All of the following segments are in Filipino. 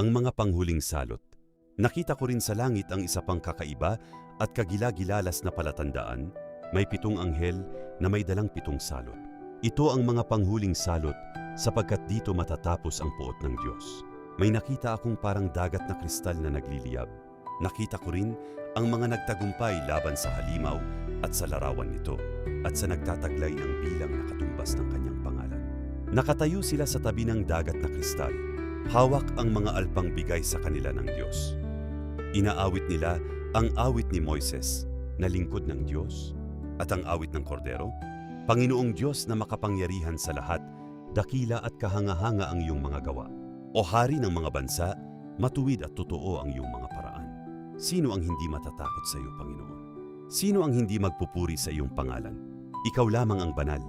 Ang mga panghuling salot. Nakita ko rin sa langit ang isa pang kakaiba at kagila-gilalas na palatandaan, may 7 anghel na may dalang 7 salot. Ito ang mga panghuling salot sapagkat dito matatapos ang puot ng Diyos. May nakita akong parang dagat na kristal na nagliliyab. Nakita ko rin ang mga nagtagumpay laban sa halimaw at sa larawan nito at sa nagtataglay ng bilang na katumbas ng kanyang pangalan. Nakatayo sila sa tabi ng dagat na kristal. Hawak ang mga alpang bigay sa kanila ng Diyos. Inaawit nila ang awit ni Moises na lingkod ng Diyos at ang awit ng Kordero. Panginoong Diyos na makapangyarihan sa lahat, dakila at kahanga-hanga ang iyong mga gawa. O hari ng mga bansa, matuwid at totoo ang iyong mga paraan. Sino ang hindi matatakot sa iyo, Panginoon? Sino ang hindi magpupuri sa iyong pangalan? Ikaw lamang ang banal.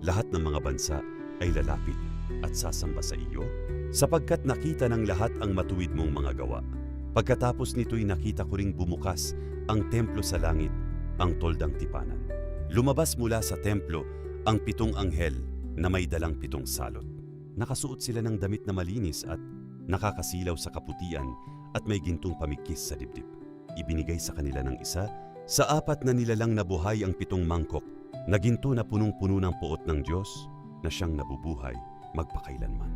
Lahat ng mga bansa ay lalapit at sasamba sa iyo, sapagkat nakita ng lahat ang matuwid mong mga gawa. Pagkatapos nito'y nakita ko ring bumukas ang templo sa langit, ang toldang tipanan. Lumabas mula sa templo ang 7 anghel na may dalang 7 salot. Nakasuot sila ng damit na malinis at nakakasilaw sa kaputian at may gintong pamigkis sa dibdib. Ibinigay sa kanila ng isa sa 4 na nilalang na buhay ang 7 mangkok na ginto na punong-puno ng puot ng Diyos na siyang nabubuhay magpakailanman.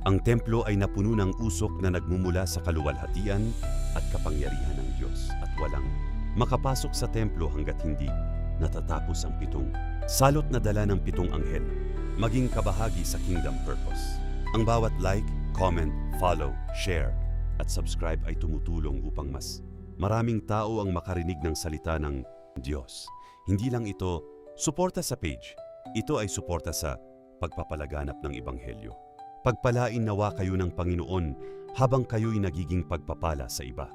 Ang templo ay napuno ng usok na nagmumula sa kaluwalhatian at kapangyarihan ng Diyos at walang makapasok sa templo hanggat hindi natatapos ang 7 salot na dala ng 7 anghel, maging kabahagi sa kingdom purpose. Ang bawat like, comment, follow, share at subscribe ay tumutulong upang mas maraming tao ang makarinig ng salita ng Diyos. Hindi lang ito suporta sa page, ito ay suporta sa pagpapalaganap ng Ebanghelyo. Pagpalain nawa kayo ng Panginoon habang kayo'y nagiging pagpapala sa iba.